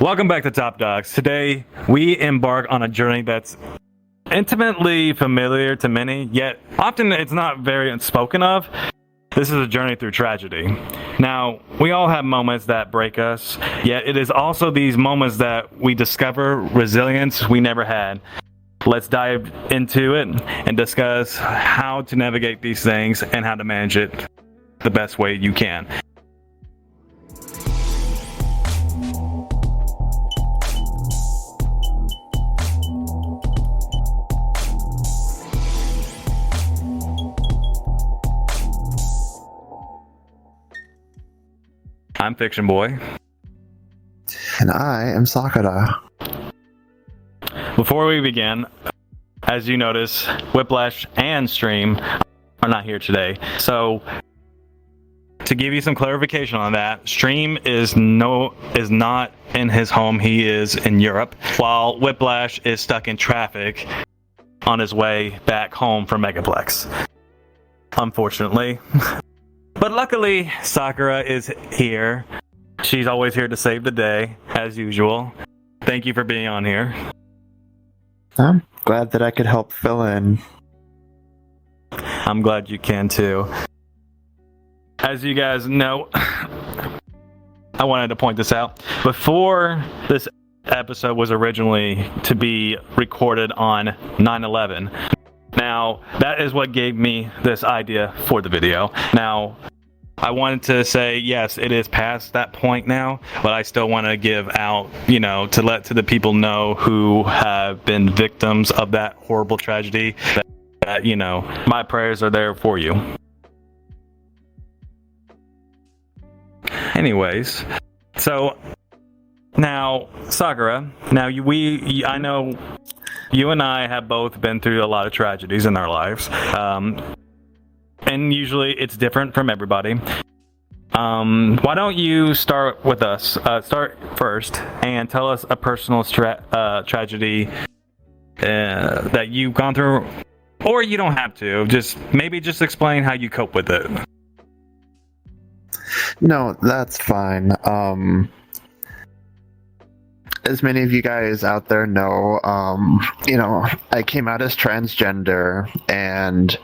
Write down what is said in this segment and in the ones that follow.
Welcome back to Top Dogs. Today, we embark on a journey that's intimately familiar to many, yet often it's not very spoken of. This is a journey through tragedy. Now, we all have moments that break us, yet it is also these moments that we discover resilience we never had. Let's dive into it and discuss how to navigate these things and how to manage it the best way you can. I'm Fiction Boy. And I am Sakura. Before we begin, as you notice, Whiplash and Stream are not here today. So, to give you some clarification on that, Stream is not in his home. He is in Europe, while Whiplash is stuck in traffic on his way back home from Megaplex. Unfortunately. But luckily, Sakura is here. She's always here to save the day, as usual. Thank you for being on here. I'm glad that I could help fill in. I'm glad you can too. As you guys know, I wanted to point this out. Before this episode was originally to be recorded on 9/11, now, that is what gave me this idea for the video. Now, I wanted to say, yes, it is past that point now, but I still want to give out, to let to the people know who have been victims of that horrible tragedy that my prayers are there for you. Anyways, so now, Sakura, I know you and I have both been through a lot of tragedies in our lives, and usually it's different from everybody. Why don't you start with us? Start first and tell us a personal tragedy that you've gone through, or you don't have to. Just explain how you cope with it. No, that's fine. As many of you guys out there know, I came out as transgender, and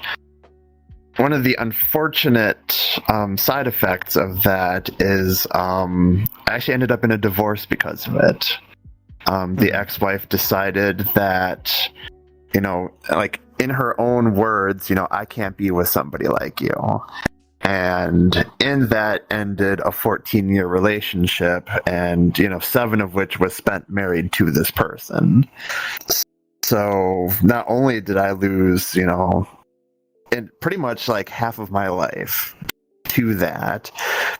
one of the unfortunate side effects of that is I actually ended up in a divorce because of it. The ex-wife decided that, in her own words, I can't be with somebody like you. And in that ended a 14-year relationship, and 7 of which was spent married to this person. So not only did I lose, in pretty much like half of my life to that,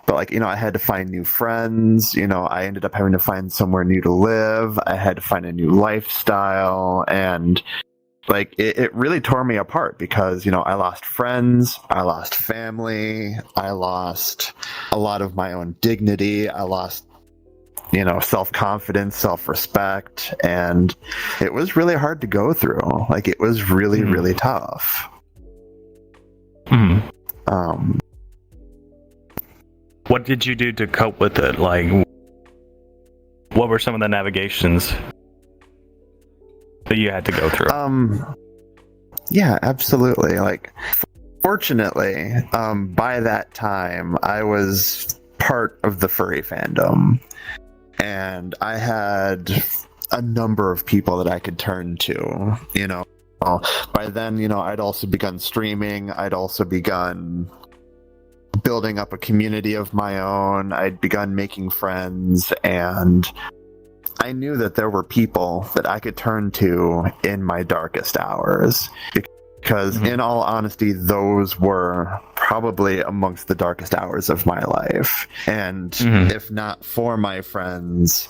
but I had to find new friends. I ended up having to find somewhere new to live. I had to find a new lifestyle, and it really tore me apart because, I lost friends, I lost family, I lost a lot of my own dignity, I lost, self-confidence, self-respect, and it was really hard to go through. It was really, really tough. What did you do to cope with it? What were some of the navigations that you had to go through? Yeah, absolutely. Fortunately, by that time, I was part of the furry fandom, and I had a number of people that I could turn to. By then, I'd also begun streaming. I'd also begun building up a community of my own. I'd begun making friends, and I knew that there were people that I could turn to in my darkest hours, because in all honesty, those were probably amongst the darkest hours of my life. And if not for my friends,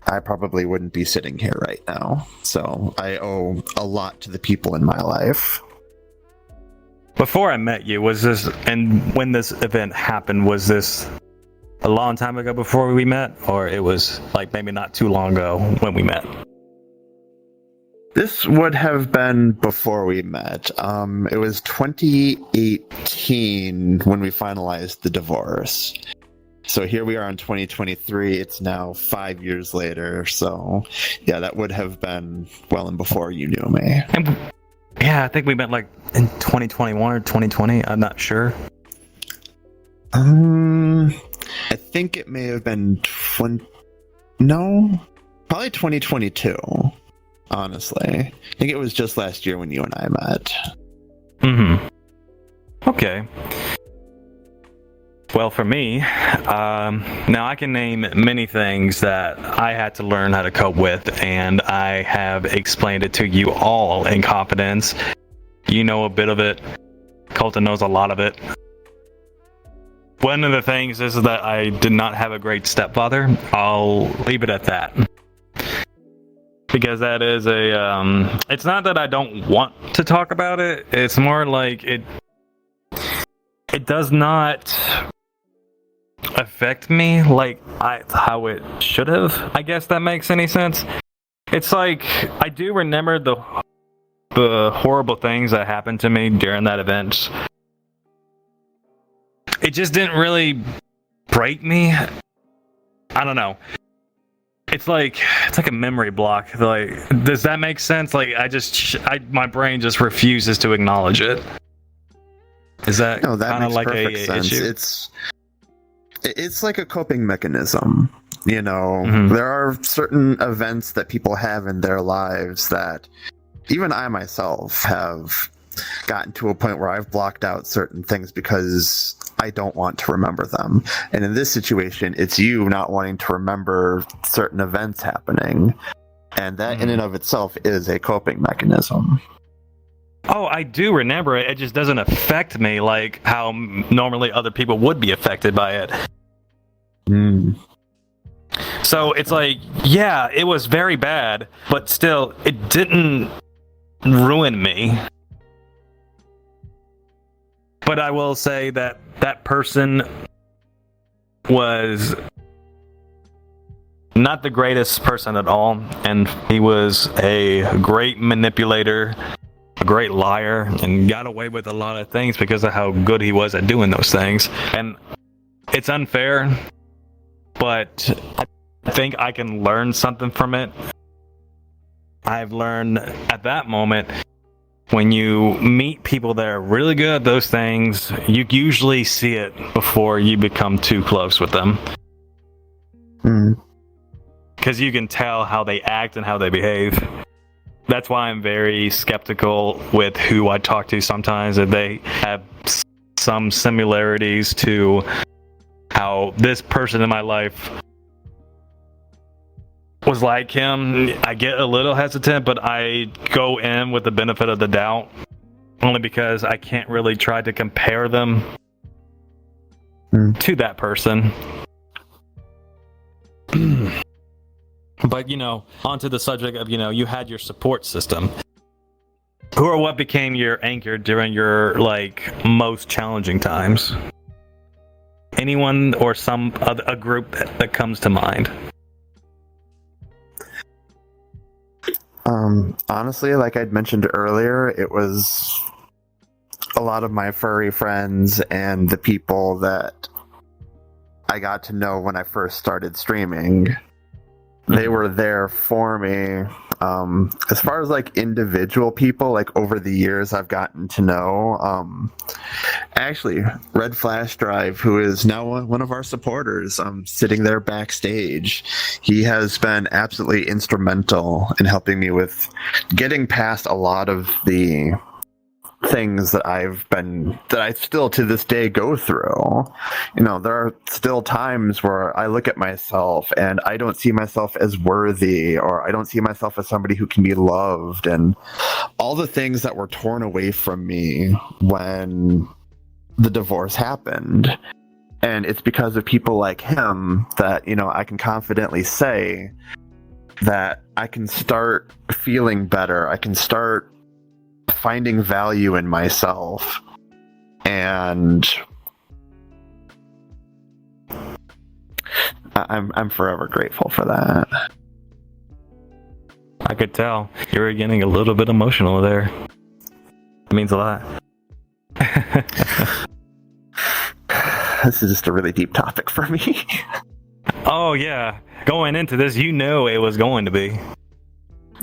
I probably wouldn't be sitting here right now. So I owe a lot to the people in my life. Before I met you, and when this event happened, was this a long time ago before we met, or it was maybe not too long ago when we met? This would have been before we met. It was 2018 when we finalized the divorce. So here we are in 2023. It's now 5 years later. So yeah, that would have been well and before you knew me. And, yeah, I think we met like in 2021 or 2020. I'm not sure. I think it may have been probably 2022. Honestly, I think it was just last year when you and I met. Mm-hmm. Okay. Well, for me, now I can name many things that I had to learn how to cope with, and I have explained it to you all in confidence. You know a bit of it. Colton knows a lot of it. One of the things is that I did not have a great stepfather. I'll leave it at that. Because that is it's not that I don't want to talk about it. It's more like it does not affect me like how it should have. I guess that makes any sense. It's like I do remember the horrible things that happened to me during that event. It just didn't really break me. I don't know. It's like a memory block. Like, does that make sense? Like, my brain just refuses to acknowledge it. Is that kind of like a issue? It's like a coping mechanism. You know, There are certain events that people have in their lives that even I myself have gotten to a point where I've blocked out certain things because I don't want to remember them. And in this situation, it's you not wanting to remember certain events happening. And that in and of itself is a coping mechanism. Oh, I do remember it. It just doesn't affect me like how normally other people would be affected by it. So it's like, yeah, it was very bad, but still, it didn't ruin me. But I will say that that person was not the greatest person at all, and he was a great manipulator, a great liar, and got away with a lot of things because of how good he was at doing those things. And it's unfair, but I think I can learn something from it. I've learned at that moment, when you meet people that are really good at those things, you usually see it before you become too close with them. Because you can tell how they act and how they behave. That's why I'm very skeptical with who I talk to sometimes, that they have some similarities to how this person in my life was like him. I get a little hesitant, but I go in with the benefit of the doubt, only because I can't really try to compare them to that person. But, onto the subject of, you had your support system. Who or what became your anchor during your, most challenging times? Anyone or a group that comes to mind? Honestly, like I'd mentioned earlier, it was a lot of my furry friends and the people that I got to know when I first started streaming. They were there for me. As far as individual people, over the years I've gotten to know, actually Red Flash Drive, who is now one of our supporters, sitting there backstage, he has been absolutely instrumental in helping me with getting past a lot of the things that I still to this day go through. There are still times where I look at myself and I don't see myself as worthy, or I don't see myself as somebody who can be loved, and all the things that were torn away from me when the divorce happened. And it's because of people like him that, I can confidently say that I can start feeling better. I can start finding value in myself, and I'm forever grateful for that. I could tell you were getting a little bit emotional there. It means a lot. this is just a really deep topic for me. Oh yeah, going into this, you knew it was going to be.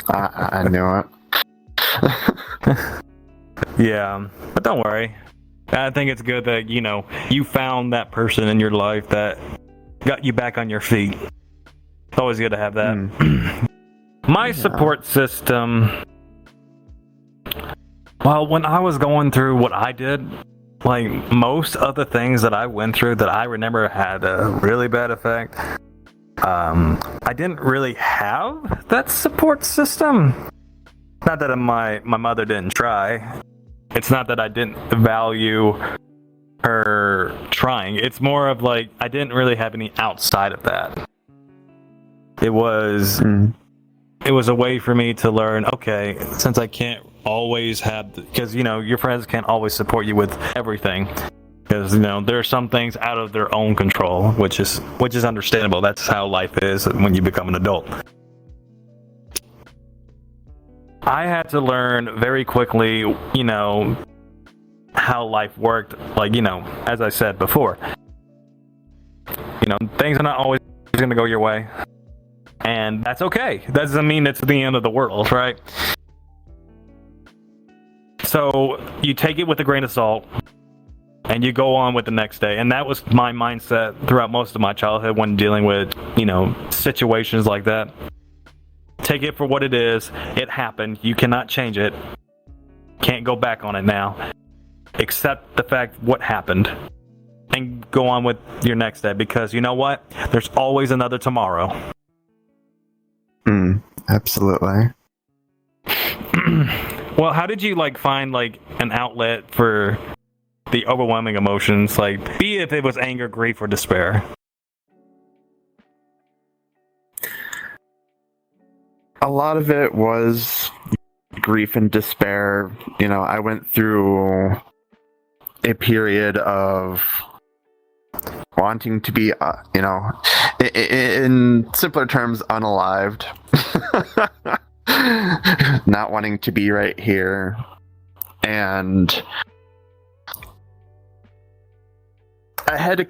I knew it. Yeah, but don't worry. I think it's good that, you found that person in your life that got you back on your feet. It's always good to have that. My support system, well, when I was going through what I did, like most of the things that I went through that I remember had a really bad effect, I didn't really have that support system. Not that my mother didn't try. It's not that I didn't value her trying. It's more of like I didn't really have any outside of that. It was a way for me to learn, okay, since I can't always have, because your friends can't always support you with everything, because there are some things out of their own control, which is understandable. That's how life is when you become an adult. I had to learn very quickly, how life worked. Like, as I said before, things are not always going to go your way. And that's okay. That doesn't mean it's the end of the world, right? So you take it with a grain of salt and you go on with the next day. And that was my mindset throughout most of my childhood when dealing with, situations like that. Take it for what it is. It happened. You cannot change it. Can't go back on it now. Accept the fact what happened and go on with your next day, because you know what? There's always another tomorrow. Absolutely. Well, how did you find an outlet for the overwhelming emotions, be it if it was anger, grief, or despair? A lot of it was grief and despair. I went through a period of wanting to be, in simpler terms, unalived. Not wanting to be right here. And I had to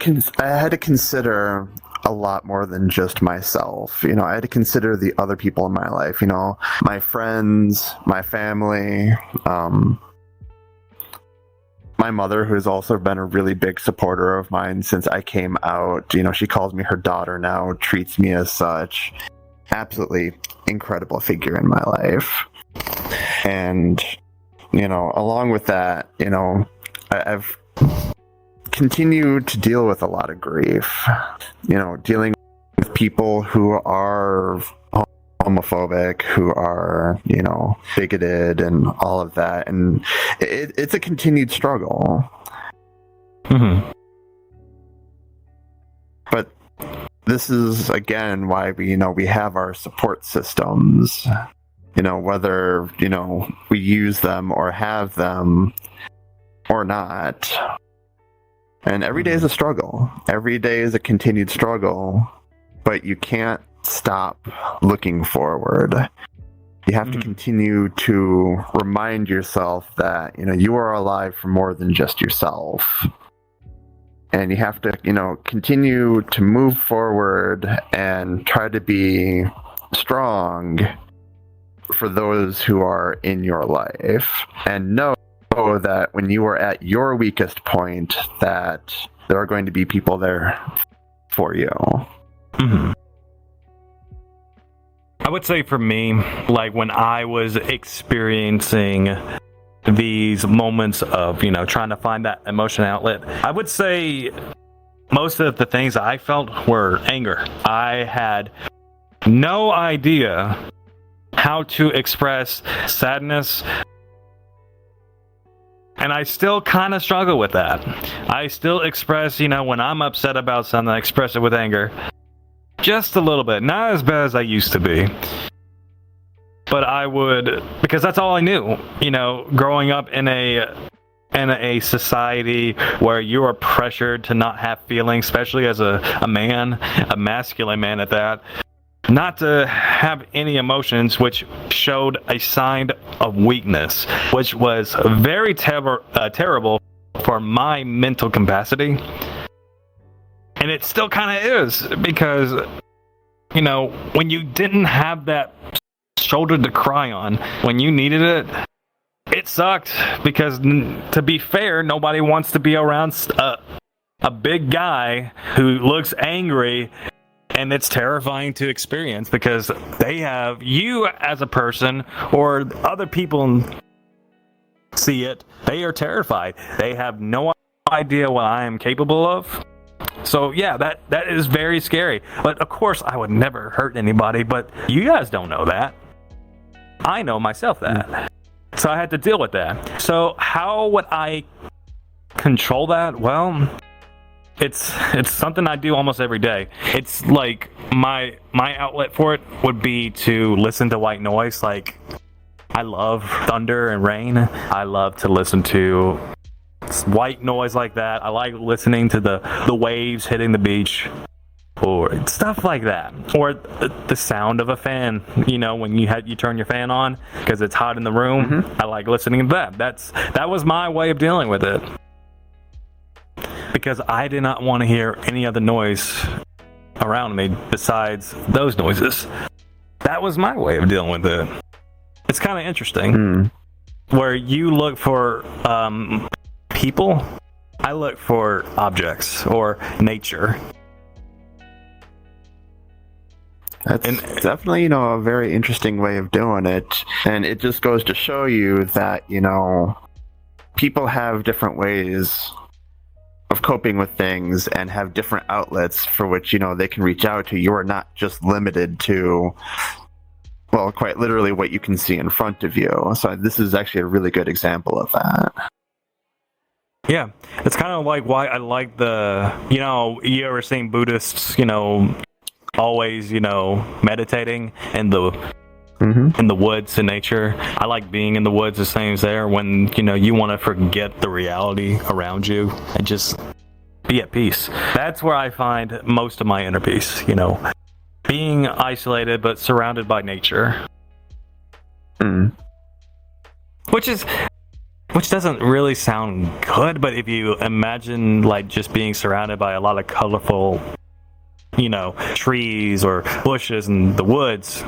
consider a lot more than just myself. I had to consider the other people in my life, my friends, my family, my mother, who has also been a really big supporter of mine since I came out. She calls me her daughter now, treats me as such. Absolutely incredible figure in my life. And, along with that, I've continued to deal with a lot of grief, dealing with people who are homophobic, who are, bigoted and all of that. And it's a continued struggle. Mm-hmm. But this is, again, why we have our support systems, whether, we use them or have them or not. And every day is a struggle. Every day is a continued struggle, but you can't stop looking forward. You have to continue to remind yourself that, you are alive for more than just yourself. And you have to, continue to move forward and try to be strong for those who are in your life. And know that when you are at your weakest point, that there are going to be people there for you. Mm-hmm. I would say for me, when I was experiencing these moments of, trying to find that emotion outlet, I would say most of the things I felt were anger. I had no idea how to express sadness, and I still kind of struggle with that. I still express, when I'm upset about something, I express it with anger. Just a little bit. Not as bad as I used to be. But I would, because that's all I knew. Growing up in a society where you are pressured to not have feelings, especially as a man, a masculine man at that, not to have any emotions, which showed a sign of weakness, which was very terrible for my mental capacity. And it still kind of is, because, you know, when you didn't have that shoulder to cry on, when you needed it, it sucked, because to be fair, nobody wants to be around a big guy who looks angry, and it's terrifying to experience because they have you as a person, or other people see it, they are terrified. They have no idea what I am capable of. So yeah, that is very scary. But of course, I would never hurt anybody, but you guys don't know that. I know myself that. So I had to deal with that. So how would I control that? Well, it's something I do almost every day. It's like my outlet for it would be to listen to white noise. Like, I love thunder and rain. I love to listen to white noise like that. I like listening to the waves hitting the beach, or stuff like that, or the sound of a fan. You know, when you turn your fan on because it's hot in the room. I like listening to that. That was my way of dealing with it, because I did not want to hear any other noise around me besides those noises. That was my way of dealing with it. It's kind of interesting. Where you look for people, I look for objects or nature. That's definitely, a very interesting way of doing it. And it just goes to show you that, people have different ways of coping with things and have different outlets for which, they can reach out to. You are not just limited to, well, quite literally what you can see in front of you. So this is actually a really good example of that. Yeah, it's kind of like why I like you ever seen Buddhists, always, meditating in the woods and nature. I like being in the woods the same as there, when, you want to forget the reality around you and just be at peace. That's where I find most of my inner peace, being isolated but surrounded by nature. Which doesn't really sound good, but if you imagine like just being surrounded by a lot of colorful, trees or bushes in the woods,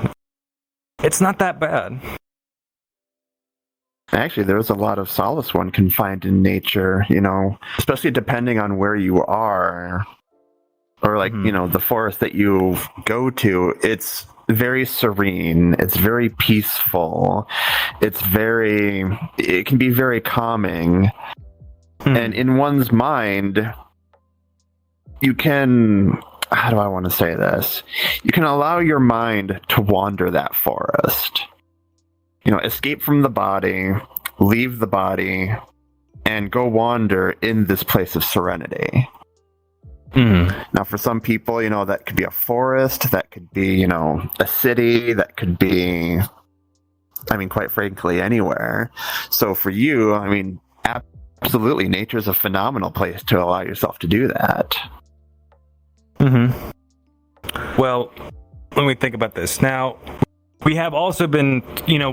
it's not that bad. Actually, there's a lot of solace one can find in nature, especially depending on where you are. Or like, the forest that you go to, it's very serene, it's very peaceful, it can be very calming. And in one's mind, you can, how do I want to say this? You can allow your mind to wander that forest. Escape from the body, leave the body, and go wander in this place of serenity. Now, for some people, that could be a forest, that could be, a city, that could be, quite frankly, anywhere. So for you, absolutely, nature's a phenomenal place to allow yourself to do that. Well, when we think about this, now, we have also been,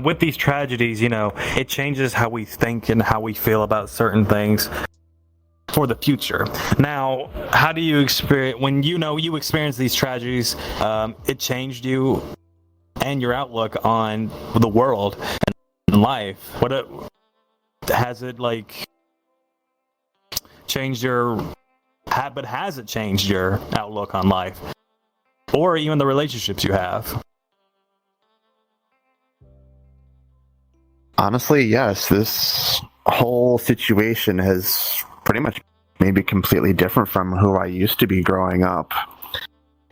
with these tragedies, it changes how we think and how we feel about certain things for the future. Now, how do you experience, when you experience these tragedies, it changed you and your outlook on the world and life? Has it changed has it changed your outlook on life, or even the relationships you have? Honestly, yes. This whole situation has pretty much made me completely different from who I used to be growing up.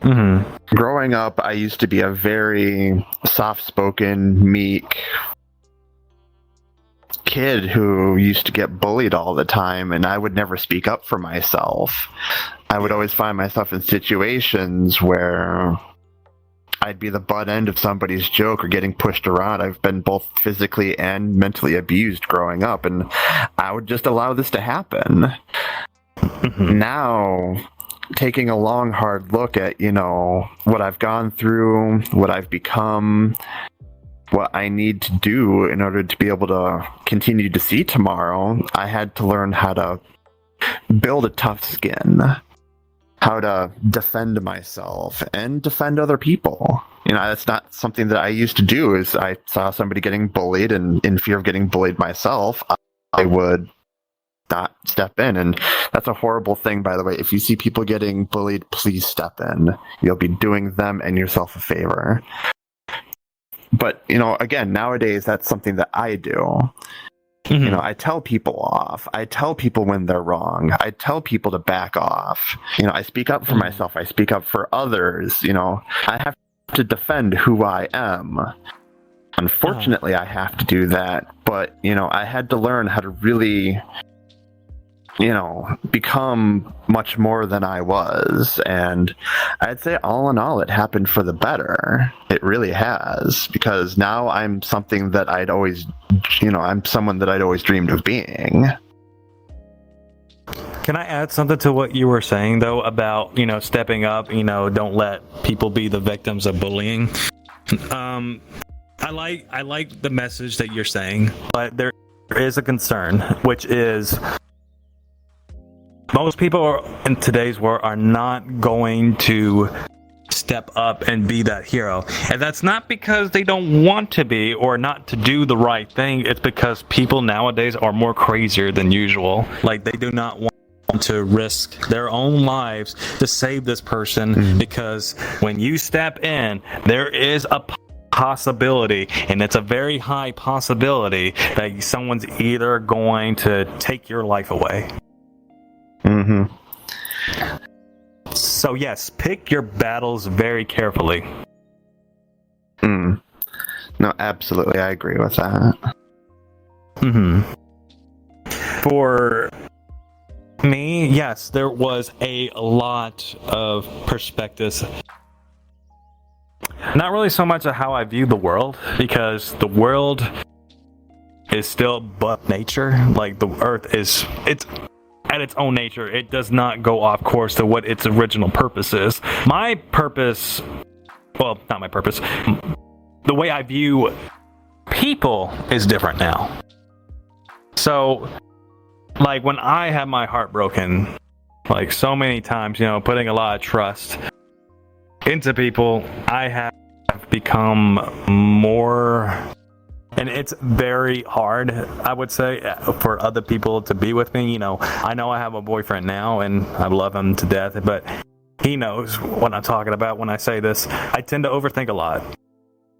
Growing up, I used to be a very soft-spoken, meek kid who used to get bullied all the time, and I would never speak up for myself. I would always find myself in situations where I'd be the butt end of somebody's joke or getting pushed around. I've been both physically and mentally abused growing up, and I would just allow this to happen. Now, taking a long, hard look at, what I've gone through, what I've become, what I need to do in order to be able to continue to see tomorrow, I had to learn how to build a tough skin. how to defend myself and defend other people. That's not something that I used to do. Is I saw somebody getting bullied, and in fear of getting bullied myself, I would not step in. And that's a horrible thing, by the way. If you see people getting bullied, please step in. You'll be doing them and yourself a favor. But, again, nowadays, that's something that I do. Mm-hmm. I tell people off. I tell people when they're wrong. I tell people to back off. I speak up for myself. I speak up for others. I have to defend who I am. Unfortunately, I have to do that. But, I had to learn how to really, become much more than I was. And I'd say all in all, it happened for the better. It really has, because now I'm something that I'm someone that I'd always dreamed of being. Can I add something to what you were saying, though, about, stepping up, don't let people be the victims of bullying? I like the message that you're saying, but there is a concern, which is most people in today's world are not going to step up and be that hero. And that's not because they don't want to be or not to do the right thing. It's because people nowadays are more crazier than usual. Like, they do not want to risk their own lives to save this person, because when you step in, there is a possibility, and it's a very high possibility, that someone's either going to take your life away. So yes, pick your battles very carefully. No, absolutely, I agree with that. For me, yes, there was a lot of perspectives. Not really so much of how I view the world, because the world is still but nature. Like, the earth it's at its own nature. It does not go off course to what its original purpose is. My purpose, well, not my purpose, the way I view people is different now. So, like, when I had my heart broken, like so many times, putting a lot of trust into people, I have become more, and it's very hard, I would say, for other people to be with me. I know I have a boyfriend now, and I love him to death, but he knows what I'm talking about when I say this. I tend to overthink a lot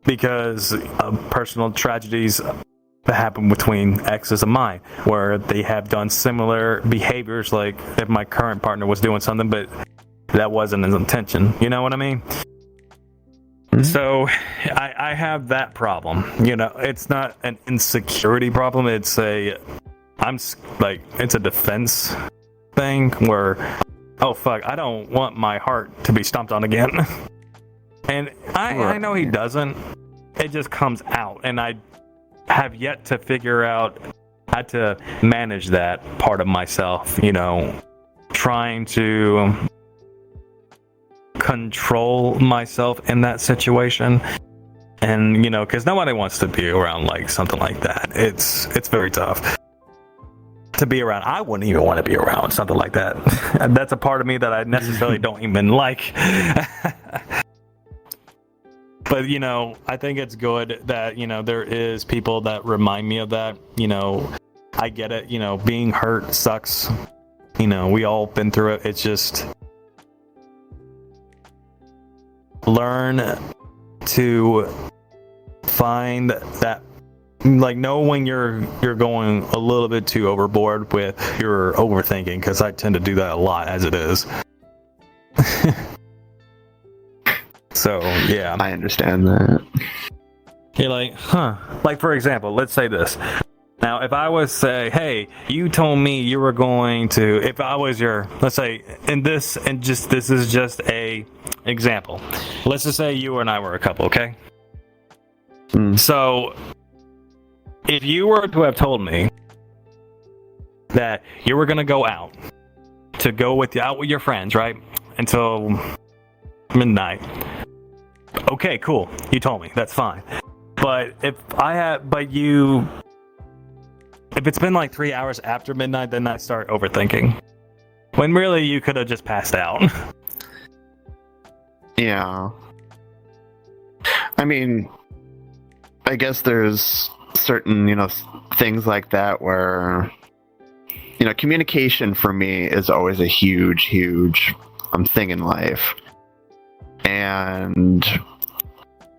because of personal tragedies that happen between exes of mine, where they have done similar behaviors, like if my current partner was doing something, but that wasn't his intention. You know what I mean? So I have that problem. It's not an insecurity problem. It's a defense thing where, oh fuck, I don't want my heart to be stomped on again. And I know he doesn't. It just comes out, and I have yet to figure out how to manage that part of myself. Trying to control myself in that situation, and because nobody wants to be around like something like that. It's very tough to be around. I wouldn't even want to be around something like that. And that's a part of me that I necessarily don't even like. But I think it's good that there is people that remind me of that. I get it. Being hurt sucks. We all been through it. It's just learn to find that, like, know when you're going a little bit too overboard with your overthinking, because I tend to do that a lot as it is. So yeah, I understand that. You're like, like, for example, let's say this. Now, if I was say, hey, you told me you were going to, if I was your, let's say, this is just a example. Let's just say you and I were a couple, okay? So, if you were to have told me that you were going to go out with your friends, right, until midnight, okay, cool. You told me, that's fine. But if it's been like 3 hours after midnight, then I start overthinking. when really you could have just passed out. Yeah. I mean, I guess there's certain, things like that where, communication for me is always a huge thing in life. And,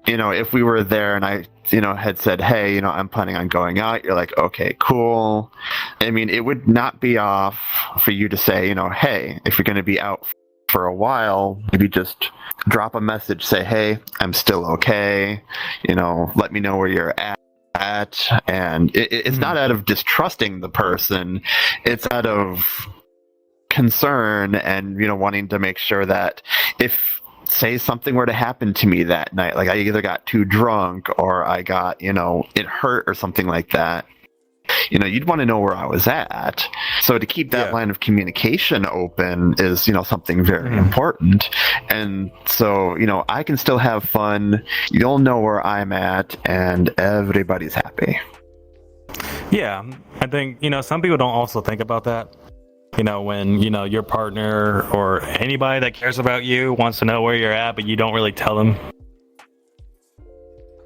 if we were there and I, had said, hey, I'm planning on going out, you're like, okay, cool. I mean, it would not be off for you to say, hey, if you're going to be out for a while, maybe just drop a message, say, hey, I'm still okay, let me know where you're at. And it's not out of distrusting the person, it's out of concern and wanting to make sure that if, say, something were to happen to me that night, like I either got too drunk or I got it hurt or something like that, you'd want to know where I was at. So to keep that line of communication open is, something very important. And so, I can still have fun. You'll know where I'm at and everybody's happy. Yeah, I think, some people don't also think about that. When, your partner or anybody that cares about you wants to know where you're at, but you don't really tell them.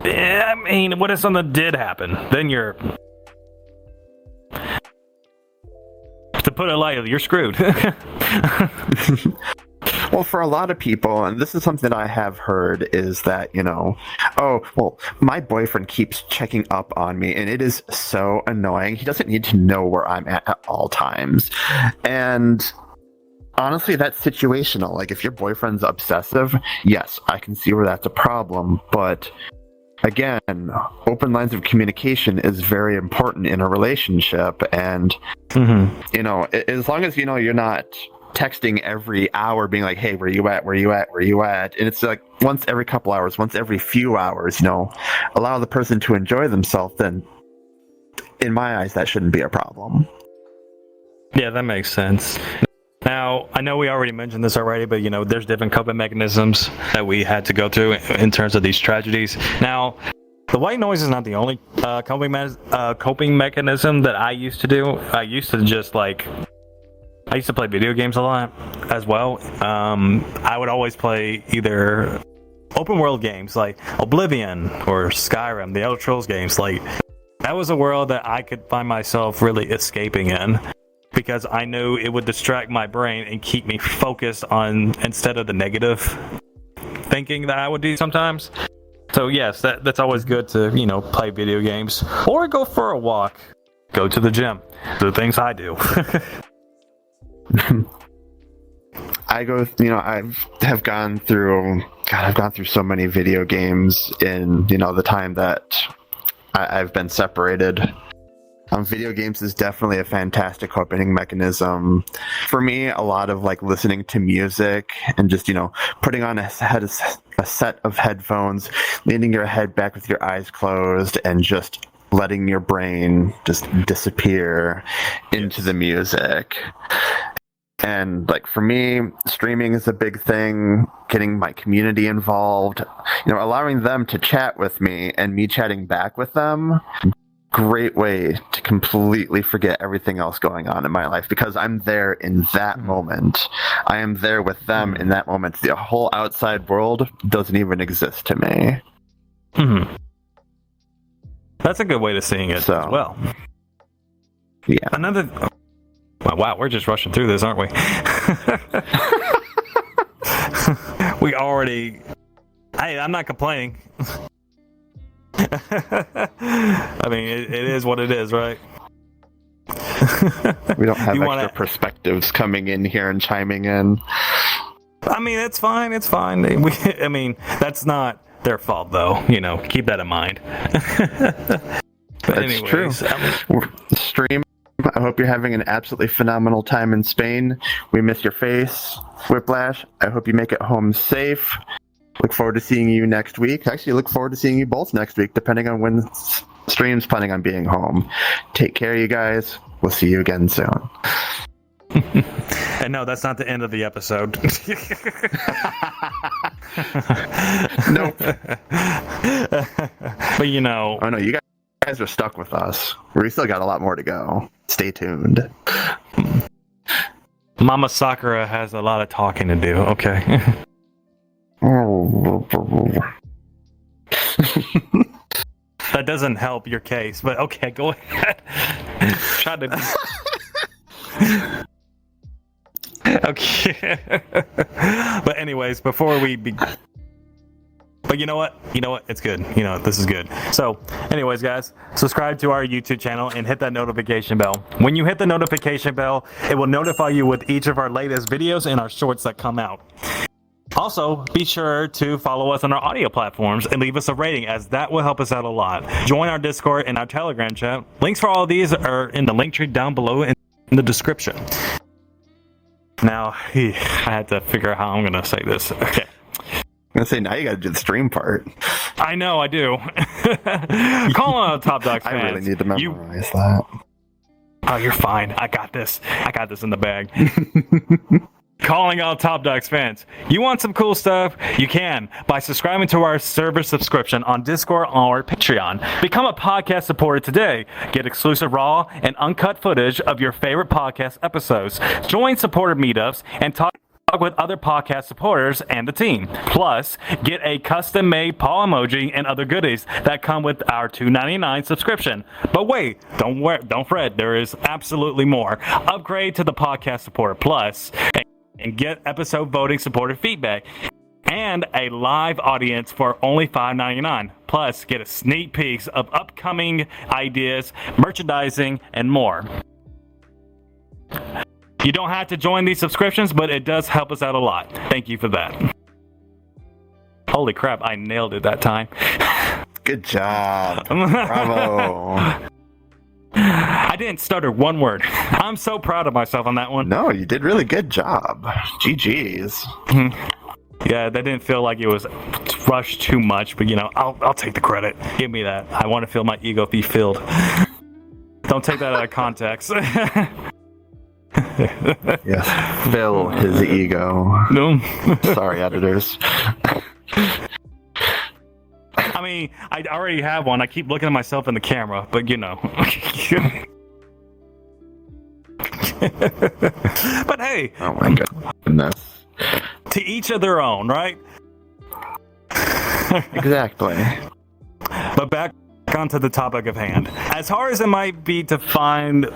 Yeah, I mean, what if something did happen? Then you're... To put it lightly, you're screwed. Well, for a lot of people, and this is something that I have heard, is that, oh, well, my boyfriend keeps checking up on me, and it is so annoying. He doesn't need to know where I'm at all times. And honestly, that's situational. Like, if your boyfriend's obsessive, yes, I can see where that's a problem. But again, open lines of communication is very important in a relationship. And, as long as, you're not texting every hour being like, hey, where you at, and it's like once every couple hours, once every few hours, allow the person to enjoy themselves, then in my eyes that shouldn't be a problem. Yeah, that makes sense. Now, I know we already mentioned this already, but there's different coping mechanisms that we had to go through in terms of these tragedies. Now, the white noise is not the only coping mechanism that I used to do. I used to play video games a lot as well. I would always play either open world games like Oblivion or Skyrim, the Elder Scrolls games. Like, that was a world that I could find myself really escaping in because I knew it would distract my brain and keep me focused on instead of the negative thinking that I would do sometimes. So yes, that's always good to, play video games or go for a walk, go to the gym, the things I do. I have gone through so many video games in, the time that I've been separated. Video games is definitely a fantastic coping mechanism. For me, a lot of listening to music and just, putting on a set of headphones, leaning your head back with your eyes closed and just letting your brain just disappear into the music. And for me, streaming is a big thing, getting my community involved, allowing them to chat with me and me chatting back with them. Great way to completely forget everything else going on in my life because I'm there in that moment. I am there with them in that moment. The whole outside world doesn't even exist to me. Mm-hmm. That's a good way to seeing it as well. Yeah. Another... Wow, we're just rushing through this, aren't we? We already... Hey, I'm not complaining. I mean, it is what it is, right? We don't have extra perspectives coming in here and chiming in. I mean, it's fine. It's fine. I mean, that's not their fault, though. Keep that in mind. That's true. Stream. I hope you're having an absolutely phenomenal time in Spain. We miss your face, Whiplash. I hope you make it home safe. Look forward to seeing you next week. Actually, look forward to seeing you both next week, depending on when Stream's planning on being home. Take care, you guys. We'll see you again soon. And no, that's not the end of the episode. Nope. But Oh no, you guys are stuck with us. We still got a lot more to go. Stay tuned. Mama Sakura has a lot of talking to do. Okay. That doesn't help your case, but okay, go ahead. Try to. Okay. But anyways, before we but you know what? It's good. This is good. So, anyways, guys, subscribe to our YouTube channel and hit that notification bell. When you hit the notification bell, it will notify you with each of our latest videos and our shorts that come out. Also, be sure to follow us on our audio platforms and leave us a rating, as that will help us out a lot. Join our Discord and our Telegram chat. Links for all of these are in the link tree down below in the description. Now, I had to figure out how I'm going to say this. Okay. I'm going to say, now you got to do the stream part. I know, I do. Calling out Top Dogs fans. I really need to memorize that. Oh, you're fine. I got this in the bag. Calling out Top Dogs fans. You want some cool stuff? You can by subscribing to our server subscription on Discord or Patreon. Become a podcast supporter today. Get exclusive raw and uncut footage of your favorite podcast episodes. Join supporter meetups and talk with other podcast supporters and the team. Plus, get a custom-made paw emoji and other goodies that come with our $2.99 subscription. But wait, don't fret. There is absolutely more. Upgrade to the Podcast Supporter Plus and get episode voting supporter feedback and a live audience for only $5.99. Plus, get a sneak peeks of upcoming ideas, merchandising, and more. You don't have to join these subscriptions, but it does help us out a lot. Thank you for that. Holy crap, I nailed it that time. Good job. Bravo. I didn't stutter one word. I'm so proud of myself on that one. No, you did really good job. GG's. Yeah, that didn't feel like it was rushed too much, but I'll take the credit. Give me that. I want to feel my ego be filled. Don't take that out of context. Yes, fill his ego. No. Sorry, editors. I mean, I already have one. I keep looking at myself in the camera, but But hey. Oh my goodness. To each of their own, right? Exactly. But back onto the topic of hand. As hard as it might be to find,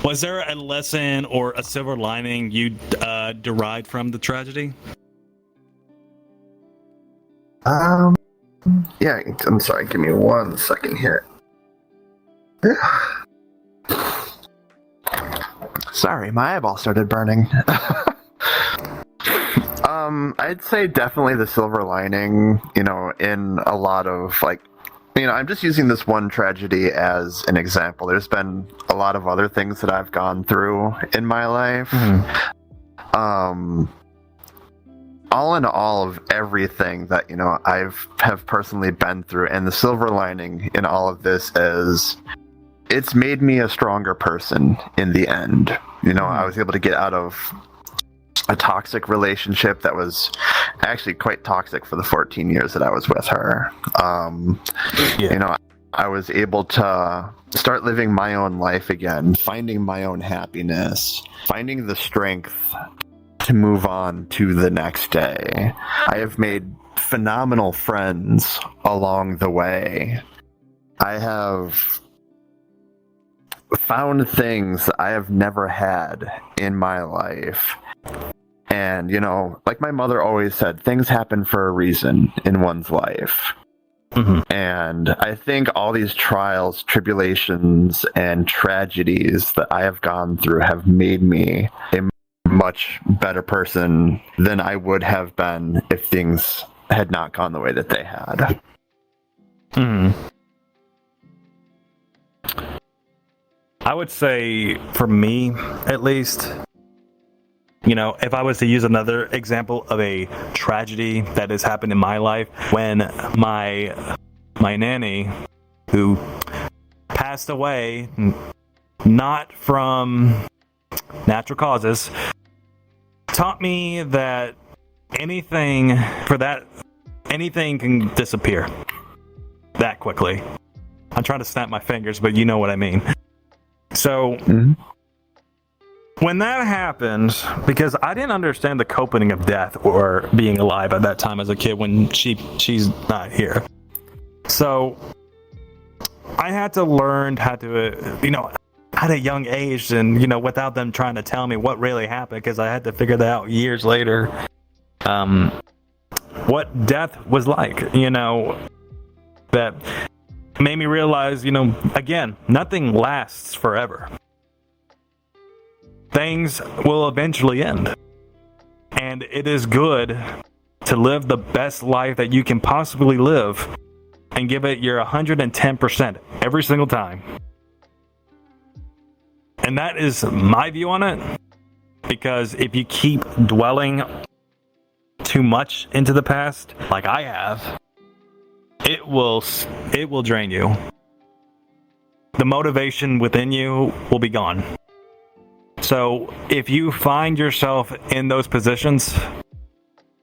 was there a lesson or a silver lining you derived from the tragedy? Yeah, I'm sorry, give me 1 second here. Sorry, my eyeball started burning. I'd say definitely the silver lining, in a lot of, I'm just using this one tragedy as an example. There's been a lot of other things that I've gone through in my life. Mm-hmm. All in all of everything that, have personally been through, and the silver lining in all of this is it's made me a stronger person in the end. I was able to get out of a toxic relationship that was actually quite toxic for the 14 years that I was with her. I was able to start living my own life again, finding my own happiness, finding the strength to move on to the next day. I have made phenomenal friends along the way. I have found things I have never had in my life. And, like my mother always said, things happen for a reason in one's life. Mm-hmm. And I think all these trials, tribulations, and tragedies that I have gone through have made me a much better person than I would have been if things had not gone the way that they had. I would say, for me, at least, if I was to use another example of a tragedy that has happened in my life, when my nanny, who passed away, not from natural causes, taught me that anything can disappear that quickly. I'm trying to snap my fingers, but you know what I mean. So, when that happened, because I didn't understand the coping of death or being alive at that time as a kid when she's not here. So I had to learn how to, at a young age, and without them trying to tell me what really happened, because I had to figure that out years later. What death was like, that made me realize, again, nothing lasts forever. Things will eventually end. And it is good to live the best life that you can possibly live and give it your 110% every single time. And that is my view on it. Because if you keep dwelling too much into the past, like I have, it will drain you. The motivation within you will be gone. So if you find yourself in those positions,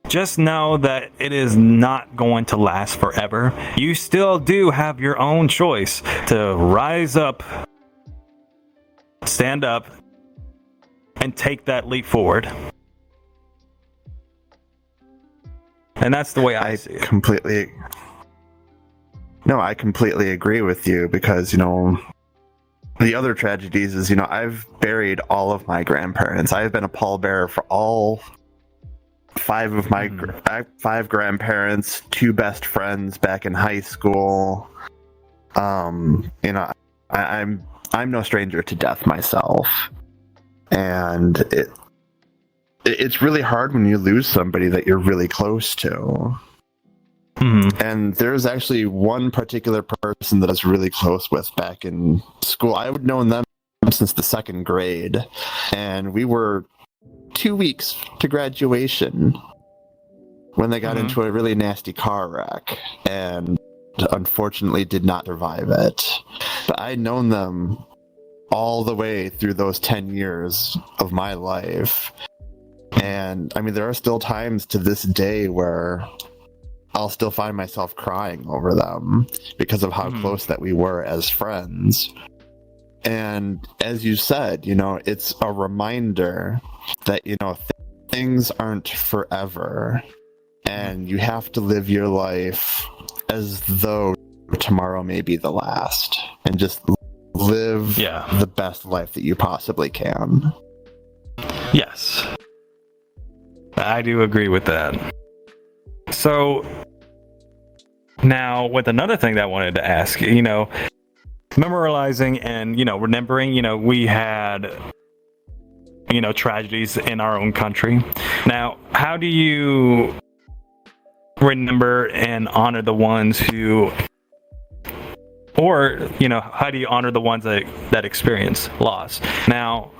just know that it is not going to last forever. You still do have your own choice to rise up, stand up, and take that leap forward. And that's the way I see it. I completely agree with you, because, the other tragedies is, I've buried all of my grandparents. I've been a pallbearer for all five of my five grandparents, two best friends back in high school. I'm no stranger to death myself, and it's really hard when you lose somebody that you're really close to. And there's actually one particular person that I was really close with back in school. I would known them since the second grade, and we were 2 weeks to graduation when they got into a really nasty car wreck, and unfortunately did not survive it. But I'd known them all the way through those 10 years of my life. And I mean, there are still times to this day where I'll still find myself crying over them because of how close that we were as friends. And as you said, it's a reminder that, things aren't forever, and you have to live your life as though tomorrow may be the last, and just live the best life that you possibly can. Yes. I do agree with that. So now, with another thing that I wanted to ask, memorializing and, remembering, we had, tragedies in our own country. Now, how do you remember and honor the ones who, or, how do you honor the ones that experience loss? Now,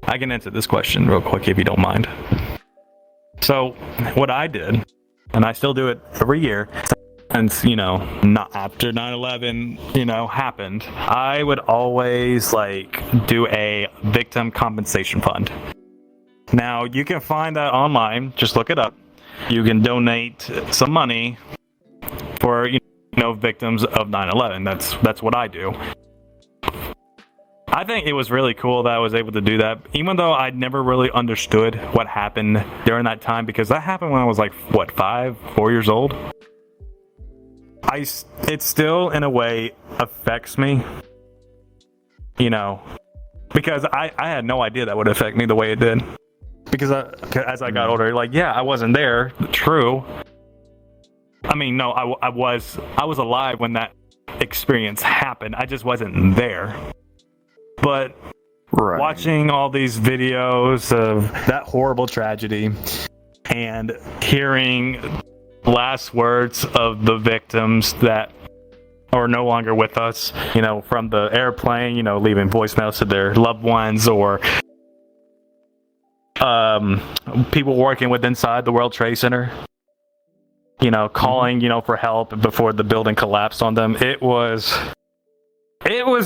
I can answer this question real quick if you don't mind. So, what I did, and I still do it every year, since, not after 9/11, happened, I would always, do a victim compensation fund. Now, you can find that online. Just look it up. You can donate some money for, victims of 9/11. That's what I do. I think it was really cool that I was able to do that, even though I never really understood what happened during that time, because that happened when I was 4 years old. It still, in a way, affects me, because I had no idea that would affect me the way it did. Because as I got older, I wasn't there, true. I mean, no, I was alive when that experience happened. I just wasn't there. But watching all these videos of that horrible tragedy and hearing last words of the victims that are no longer with us, from the airplane, leaving voicemails to their loved ones, or people working with inside the World Trade Center, calling, for help before the building collapsed on them. It was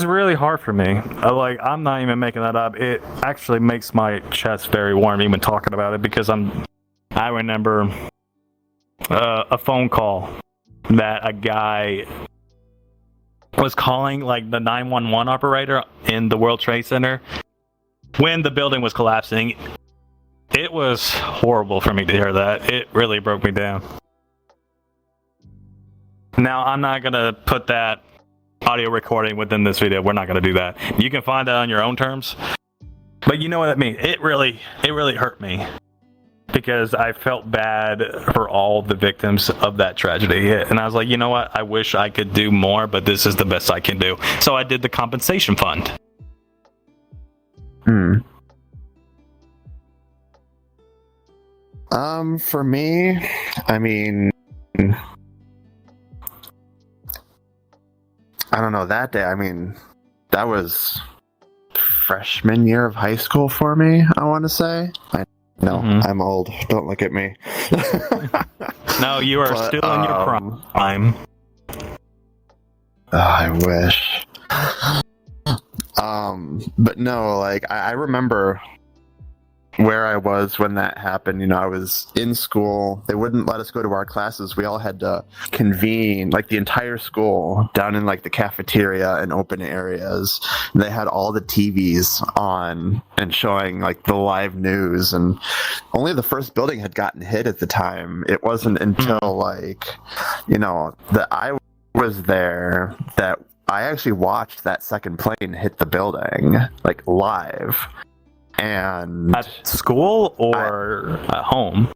really hard for me. I'm not even making that up. It actually makes my chest very warm even talking about it, because I remember a phone call that a guy was calling, the 911 operator in the World Trade Center, when the building was collapsing, it was horrible for me to hear that. It really broke me down. Now, I'm not going to put that audio recording within this video. We're not going to do that. You can find that on your own terms. But you know what I mean? It really hurt me. Because I felt bad for all the victims of that tragedy. And I was like, you know what? I wish I could do more, but this is the best I can do. So I did the compensation fund. For me, I mean, I don't know, that day, I mean, that was freshman year of high school for me, I want to say. No, I'm old. Don't look at me. No, you are still in your prime. I wish. But no, like, I remember where I was when that happened. You know, I was in school. They wouldn't let us go to our classes. We all had to convene, like the entire school, down in like the cafeteria and open areas. They had all the TVs on and showing like the live news, and only the first building had gotten hit at the time. It wasn't until like, you know, that I was there that I actually watched that second plane hit the building, like live. And at school or at home?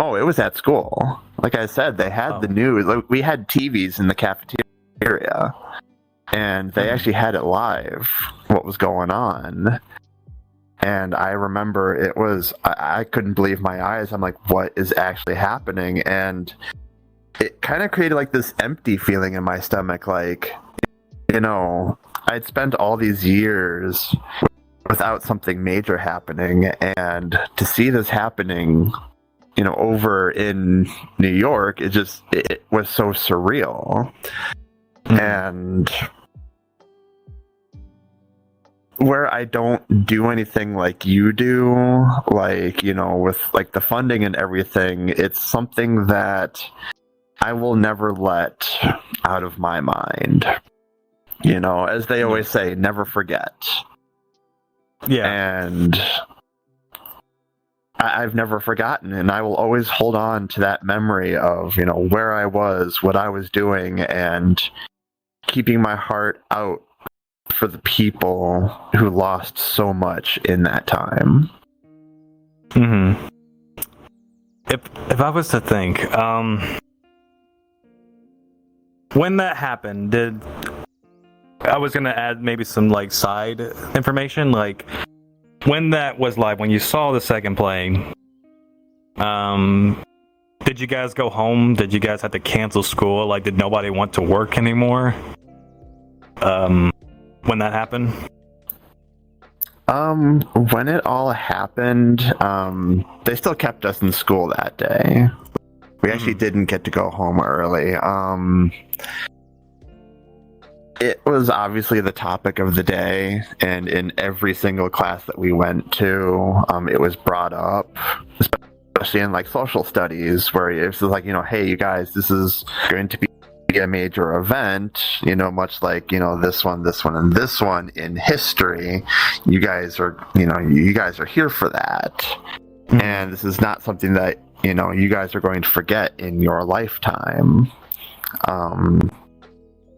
Oh, it was at school. Like I said, they had the news. Like, we had TVs in the cafeteria, and they actually had it live, what was going on. And I remember it was, I couldn't believe my eyes. I'm like, what is actually happening? And it kind of created like this empty feeling in my stomach. Like, you know, I'd spent all these years without something major happening, and to see this happening, you know, over in New York, it was so surreal. And where I don't do anything like you do, like, you know, with like the funding and everything, it's something that I will never let out of my mind. You know, as they always say, never forget. Yeah. And I've never forgotten, and I will always hold on to that memory of, you know, where I was, what I was doing, and keeping my heart out for the people who lost so much in that time. If I was to think, when that happened, I was going to add maybe some like side information, like when that was live, when you saw the second plane, did you guys go home? Did you guys have to cancel school? Like, did nobody want to work anymore? When that happened? When it all happened, they still kept us in school that day. We actually didn't get to go home early. It was obviously the topic of the day, and in every single class that we went to, it was brought up, especially in like social studies, where it's like, you know, hey, you guys, this is going to be a major event, you know, much like, you know, this one, and this one in history. You guys are here for that. And this is not something that, you know, you guys are going to forget in your lifetime.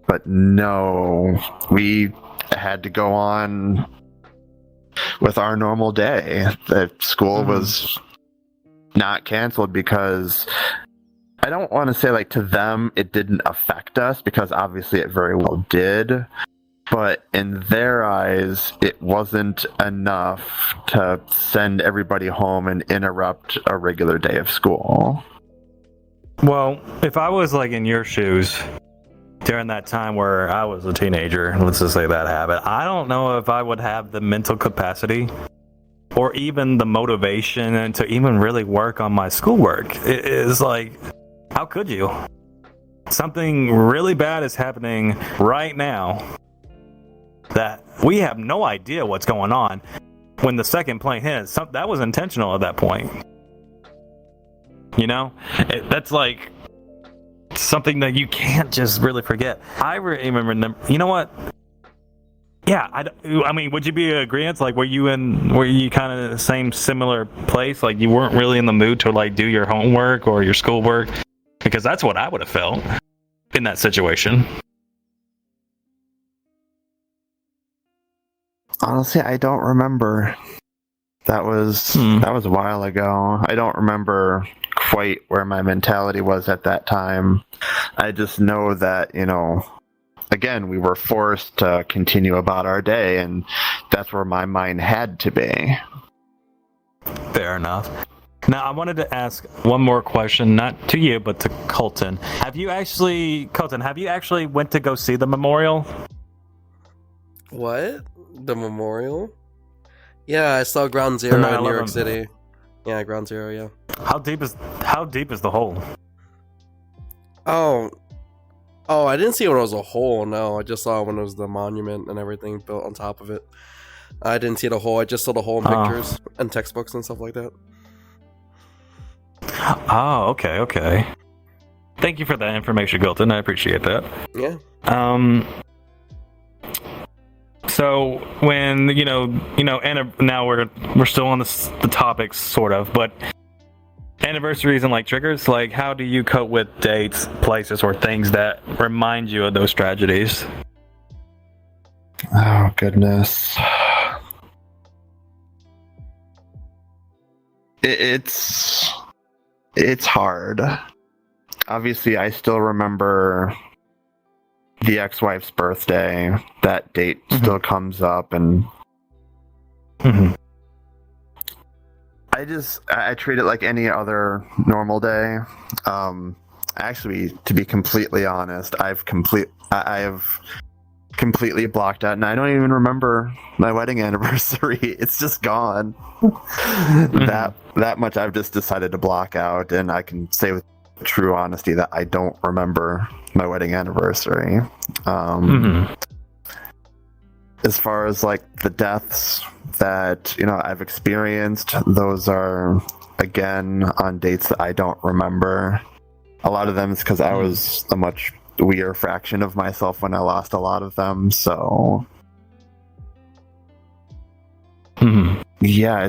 But no, we had to go on with our normal day. The school was not canceled because I don't want to say like to them it didn't affect us, because obviously it very well did. But in their eyes, it wasn't enough to send everybody home and interrupt a regular day of school. Well, if I was like in your shoes during that time where I was a teenager, let's just say that happened, I don't know if I would have the mental capacity or even the motivation to even really work on my schoolwork. It is like, how could you? Something really bad is happening right now that we have no idea what's going on. When the second plane hit, that was intentional at that point. You know? That's like something that you can't just really forget. I even remember, you know what? yeah, I mean, would you be in agreement? Like, were you kind of the same similar place? Like, you weren't really in the mood to like do your homework or your schoolwork, because that's what I would have felt in that situation. Honestly, I don't remember. That was a while ago. I don't remember quite where my mentality was at that time. I just know that, again, we were forced to continue about our day, and that's where my mind had to be. Fair enough. Now, I wanted to ask one more question, not to you, but to Colton. Have you actually went to go see the memorial? What? The memorial? Yeah, I saw Ground Zero in New York City. Yeah, Ground Zero, yeah. How deep is the hole? Oh, I didn't see it when it was a hole, no. I just saw it when it was the monument and everything built on top of it. I didn't see the hole, I just saw the hole in pictures and textbooks and stuff like that. Oh, okay. Thank you for that information, Colton. I appreciate that. Yeah. So when and now we're still on the topics sort of, but anniversaries and like triggers, like how do you cope with dates, places, or things that remind you of those tragedies? Oh goodness. It's hard. Obviously, I still remember the ex-wife's birthday. That date still comes up, and I treat it like any other normal day. Actually, to be completely honest, I have completely blocked out, and I don't even remember my wedding anniversary. It's just gone. That much I've just decided to block out, and I can say with true honesty that I don't remember my wedding anniversary. As far as like the deaths that I've experienced, those are again on dates that I don't remember. A lot of them is because I was a much weirder fraction of myself when I lost a lot of them, so yeah,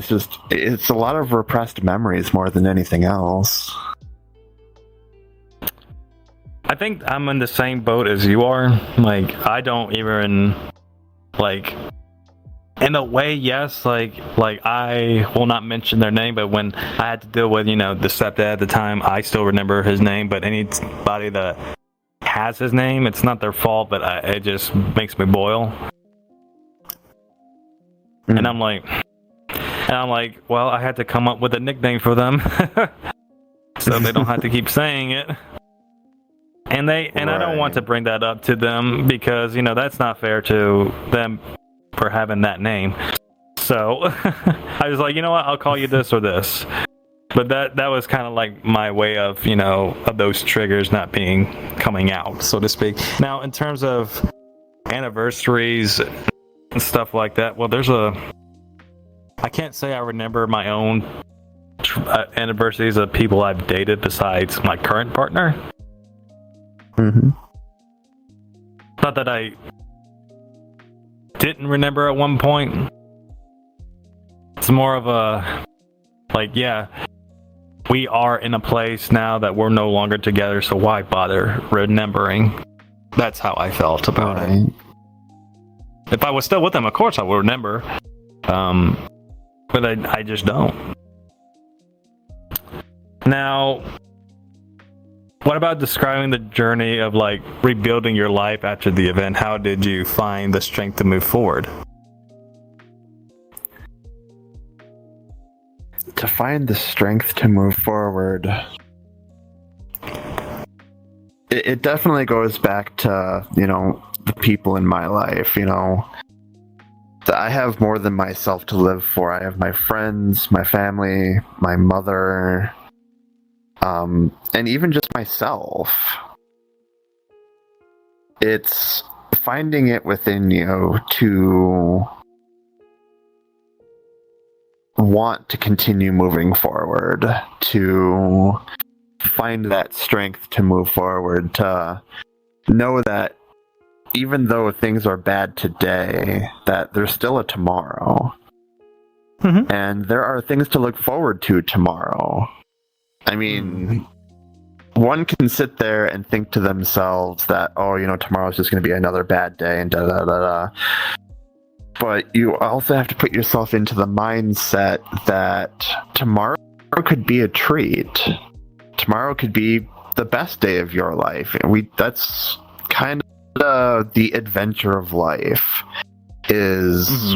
it's a lot of repressed memories more than anything else. I think I'm in the same boat as you are. Like, I don't even, like, in a way, yes, like I will not mention their name, but when I had to deal with, the stepdad at the time, I still remember his name, but anybody that has his name, it's not their fault, but it just makes me boil. And I'm like, well, I had to come up with a nickname for them so they don't have to keep saying it. And I don't want to bring that up to them because, that's not fair to them for having that name. So I was like, you know what, I'll call you this or this. But that was kind of like my way of, of those triggers not coming out, so to speak. Now, in terms of anniversaries and stuff like that, well, I can't say I remember my own anniversaries of people I've dated besides my current partner. Not that I didn't remember at one point. It's more of a, like, yeah, we are in a place now that we're no longer together, so why bother remembering? That's how I felt about it. If I was still with them, of course I would remember. But I just don't. Now, what about describing the journey of like rebuilding your life after the event? How did you find the strength to move forward? To find the strength to move forward, it definitely goes back to, the people in my life, I have more than myself to live for. I have my friends, my family, my mother, and even just myself. It's finding it within you to want to continue moving forward, to find that strength to move forward, to know that even though things are bad today, that there's still a tomorrow. Mhm. And there are things to look forward to tomorrow. I mean, one can sit there and think to themselves that, oh, tomorrow's just going to be another bad day and da da da da. But you also have to put yourself into the mindset that tomorrow could be a treat. Tomorrow could be the best day of your life. And that's kind of the adventure of life, is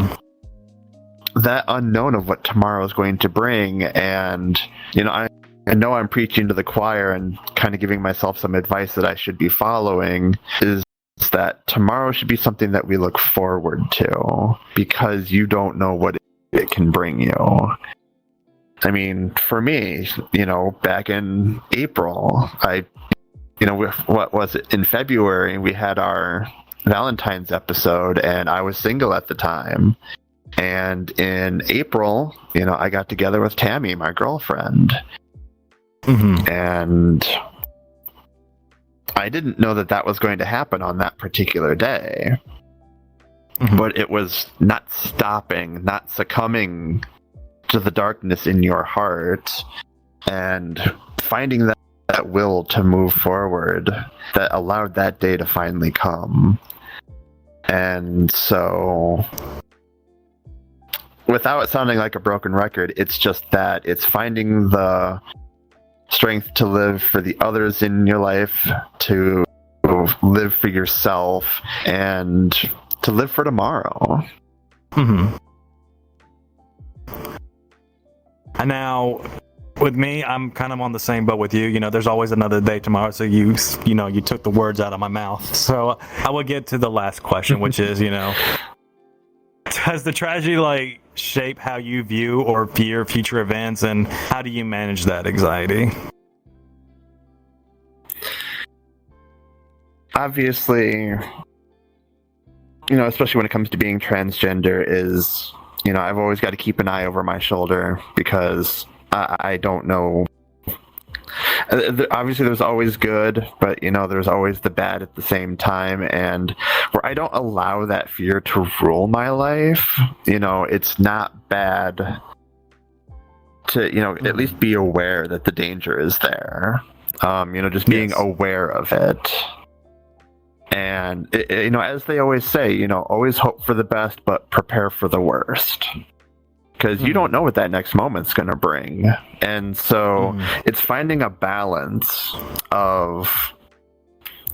that unknown of what tomorrow is going to bring. And I know I'm preaching to the choir and kind of giving myself some advice that I should be following, is that tomorrow should be something that we look forward to, because you don't know what it can bring you. I mean, for me, back in April, what was it? In February, we had our Valentine's episode, and I was single at the time. And in April, I got together with Tammy, my girlfriend. And I didn't know that was going to happen on that particular day. But it was not stopping, not succumbing to the darkness in your heart, and finding that will to move forward that allowed that day to finally come. And so, without it sounding like a broken record, it's just that it's finding the strength to live for the others in your life, to live for yourself, and to live for tomorrow. And now, with me, I'm kind of on the same boat with you. There's always another day tomorrow. So you took the words out of my mouth. So I will get to the last question, which is, does the tragedy shape how you view or fear future events, and how do you manage that anxiety? Obviously, especially when it comes to being transgender, is, I've always got to keep an eye over my shoulder, because I don't know. Obviously, there's always good, but there's always the bad at the same time, and where I don't allow that fear to rule my life, it's not bad to, at least be aware that the danger is there. Just being aware of it. And, as they always say, always hope for the best, but prepare for the worst. Because you don't know what that next moment's going to bring. And so it's finding a balance of,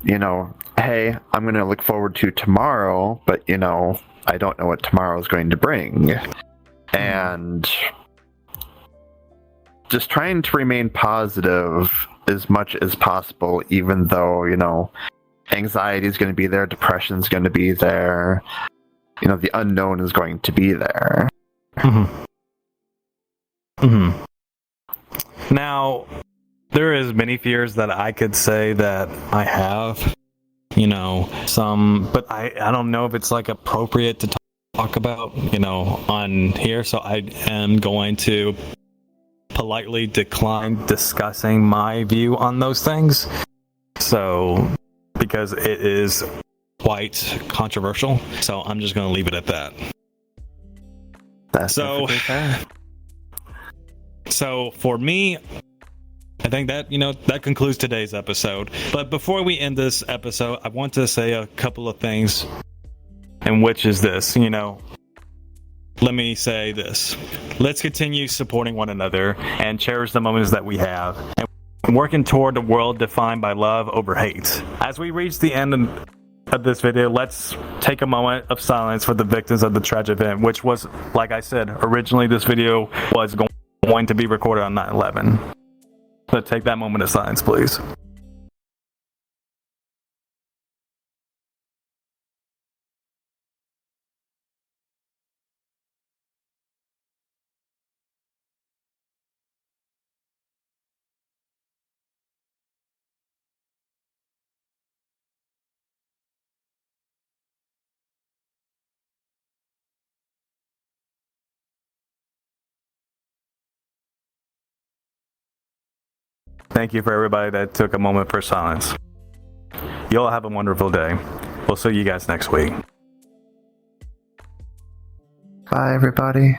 hey, I'm going to look forward to tomorrow, but, I don't know what tomorrow is going to bring. And just trying to remain positive as much as possible, even though, anxiety is going to be there, depression is going to be there, the unknown is going to be there. Now, there is many fears that I could say that I have, some, but I don't know if it's appropriate to talk about, on here. So I am going to politely decline discussing my view on those things. So, because it is quite controversial. So I'm just going to leave it at that. That's So for me, I think that, that concludes today's episode. But before we end this episode, I want to say a couple of things, and which is this, let me say this. Let's continue supporting one another and cherish the moments that we have, and working toward a world defined by love over hate. As we reach the end of this video, let's take a moment of silence for the victims of the tragic event, which was, like I said, originally this video was going to be recorded on 9/11. So take that moment of silence, please. Thank you for everybody that took a moment for silence. You all have a wonderful day. We'll see you guys next week. Bye, everybody.